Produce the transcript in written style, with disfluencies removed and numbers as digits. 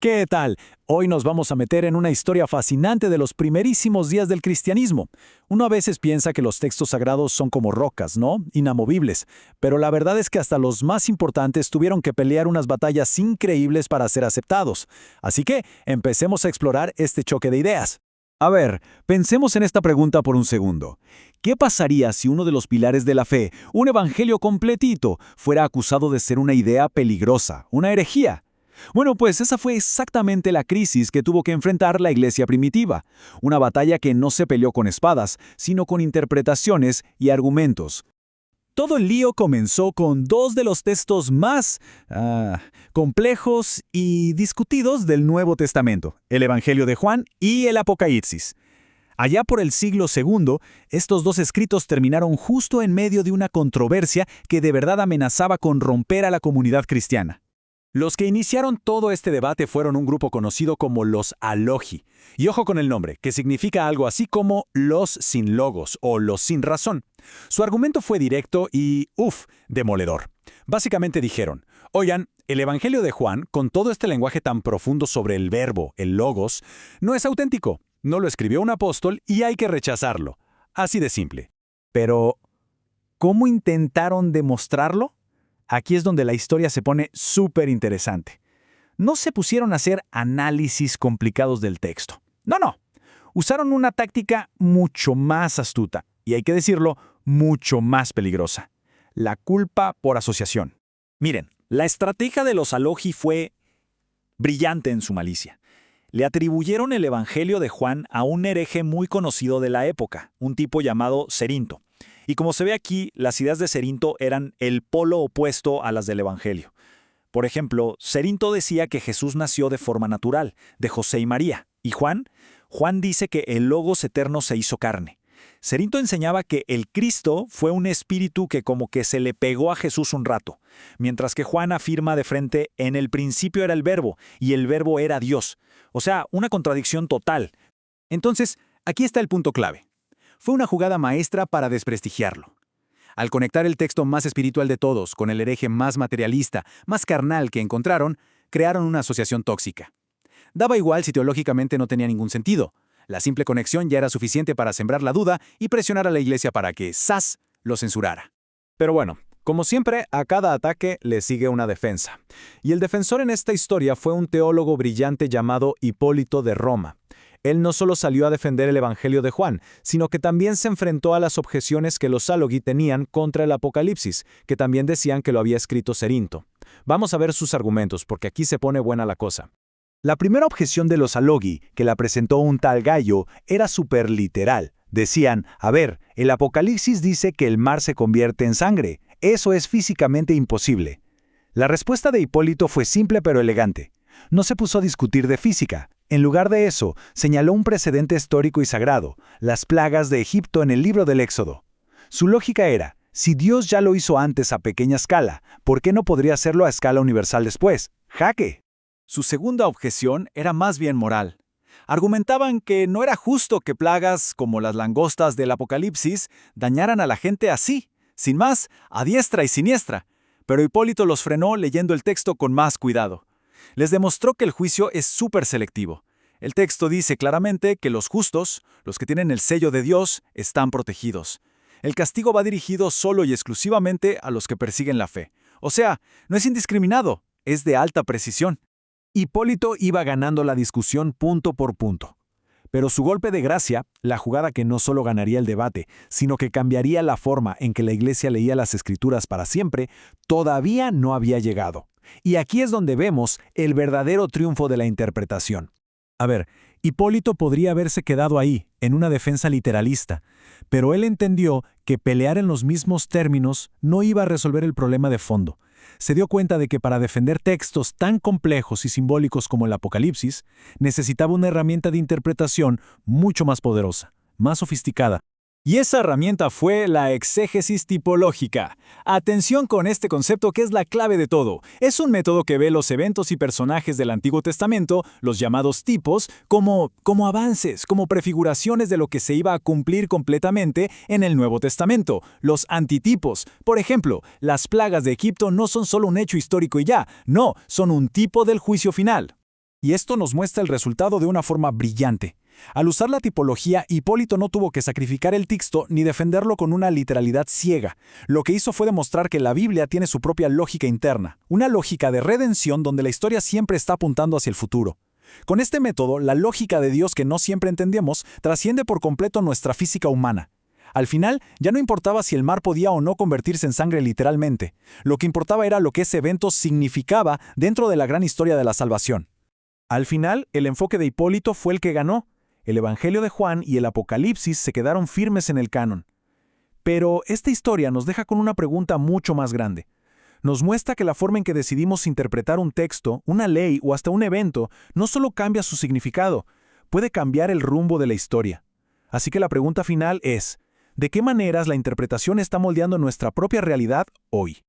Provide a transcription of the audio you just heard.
¿Qué tal? Hoy nos vamos a meter en una historia fascinante de los primerísimos días del cristianismo. Uno a veces piensa que los textos sagrados son como rocas, ¿no? Inamovibles. Pero la verdad es que hasta los más importantes tuvieron que pelear unas batallas increíbles para ser aceptados. Así que empecemos a explorar este choque de ideas. A ver, pensemos en esta pregunta por un segundo. ¿Qué pasaría si uno de los pilares de la fe, un evangelio completito, fuera acusado de ser una idea peligrosa, una herejía? Bueno, pues esa fue exactamente la crisis que tuvo que enfrentar la iglesia primitiva, una batalla que no se peleó con espadas, sino con interpretaciones y argumentos. Todo el lío comenzó con dos de los textos más complejos y discutidos del Nuevo Testamento, el Evangelio de Juan y el Apocalipsis. Allá por el siglo II, estos dos escritos terminaron justo en medio de una controversia que de verdad amenazaba con romper a la comunidad cristiana. Los que iniciaron todo este debate fueron un grupo conocido como los Alogi. Y ojo con el nombre, que significa algo así como los sin logos o los sin razón. Su argumento fue directo y, demoledor. Básicamente dijeron, oigan, el Evangelio de Juan, con todo este lenguaje tan profundo sobre el verbo, el logos, no es auténtico, no lo escribió un apóstol y hay que rechazarlo. Así de simple. Pero, ¿cómo intentaron demostrarlo? Aquí es donde la historia se pone súper interesante. No se pusieron a hacer análisis complicados del texto. No. Usaron una táctica mucho más astuta, y hay que decirlo, mucho más peligrosa. La culpa por asociación. Miren, la estrategia de los Alogi fue brillante en su malicia. Le atribuyeron el Evangelio de Juan a un hereje muy conocido de la época, un tipo llamado Cerinto. Y como se ve aquí, las ideas de Cerinto eran el polo opuesto a las del Evangelio. Por ejemplo, Cerinto decía que Jesús nació de forma natural, de José y María. ¿Y Juan? Juan dice que el Logos eterno se hizo carne. Cerinto enseñaba que el Cristo fue un espíritu que como que se le pegó a Jesús un rato, mientras que Juan afirma de frente, en el principio era el Verbo, y el Verbo era Dios. O sea, una contradicción total. Entonces, aquí está el punto clave. Fue una jugada maestra para desprestigiarlo. Al conectar el texto más espiritual de todos con el hereje más materialista, más carnal que encontraron, crearon una asociación tóxica. Daba igual si teológicamente no tenía ningún sentido. La simple conexión ya era suficiente para sembrar la duda y presionar a la iglesia para que, ¡zas!, lo censurara. Pero bueno, como siempre, a cada ataque le sigue una defensa. Y el defensor en esta historia fue un teólogo brillante llamado Hipólito de Roma. Él no solo salió a defender el Evangelio de Juan, sino que también se enfrentó a las objeciones que los Alogi tenían contra el Apocalipsis, que también decían que lo había escrito Cerinto. Vamos a ver sus argumentos, porque aquí se pone buena la cosa. La primera objeción de los Alogi, que la presentó un tal Gallo, era súper literal. Decían, a ver, el Apocalipsis dice que el mar se convierte en sangre. Eso es físicamente imposible. La respuesta de Hipólito fue simple pero elegante. No se puso a discutir de física. En lugar de eso, señaló un precedente histórico y sagrado, las plagas de Egipto en el libro del Éxodo. Su lógica era, si Dios ya lo hizo antes a pequeña escala, ¿por qué no podría hacerlo a escala universal después? ¡Jaque! Su segunda objeción era más bien moral. Argumentaban que no era justo que plagas como las langostas del Apocalipsis dañaran a la gente así, sin más, a diestra y siniestra. Pero Hipólito los frenó leyendo el texto con más cuidado. Les demostró que el juicio es súper selectivo. El texto dice claramente que los justos, los que tienen el sello de Dios, están protegidos. El castigo va dirigido solo y exclusivamente a los que persiguen la fe. O sea, no es indiscriminado, es de alta precisión. Hipólito iba ganando la discusión punto por punto. Pero su golpe de gracia, la jugada que no solo ganaría el debate, sino que cambiaría la forma en que la iglesia leía las Escrituras para siempre, todavía no había llegado. Y aquí es donde vemos el verdadero triunfo de la interpretación. A ver, Hipólito podría haberse quedado ahí, en una defensa literalista, pero él entendió que pelear en los mismos términos no iba a resolver el problema de fondo. Se dio cuenta de que para defender textos tan complejos y simbólicos como el Apocalipsis, necesitaba una herramienta de interpretación mucho más poderosa, más sofisticada. Y esa herramienta fue la exégesis tipológica. Atención con este concepto que es la clave de todo. Es un método que ve los eventos y personajes del Antiguo Testamento, los llamados tipos, como avances, como prefiguraciones de lo que se iba a cumplir completamente en el Nuevo Testamento. Los antitipos. Por ejemplo, las plagas de Egipto no son solo un hecho histórico y ya. No, son un tipo del juicio final. Y esto nos muestra el resultado de una forma brillante. Al usar la tipología, Hipólito no tuvo que sacrificar el texto ni defenderlo con una literalidad ciega. Lo que hizo fue demostrar que la Biblia tiene su propia lógica interna, una lógica de redención donde la historia siempre está apuntando hacia el futuro. Con este método, la lógica de Dios que no siempre entendemos trasciende por completo nuestra física humana. Al final, ya no importaba si el mar podía o no convertirse en sangre literalmente. Lo que importaba era lo que ese evento significaba dentro de la gran historia de la salvación. Al final, el enfoque de Hipólito fue el que ganó. El Evangelio de Juan y el Apocalipsis se quedaron firmes en el canon. Pero esta historia nos deja con una pregunta mucho más grande. Nos muestra que la forma en que decidimos interpretar un texto, una ley o hasta un evento no solo cambia su significado, puede cambiar el rumbo de la historia. Así que la pregunta final es, ¿de qué maneras la interpretación está moldeando nuestra propia realidad hoy?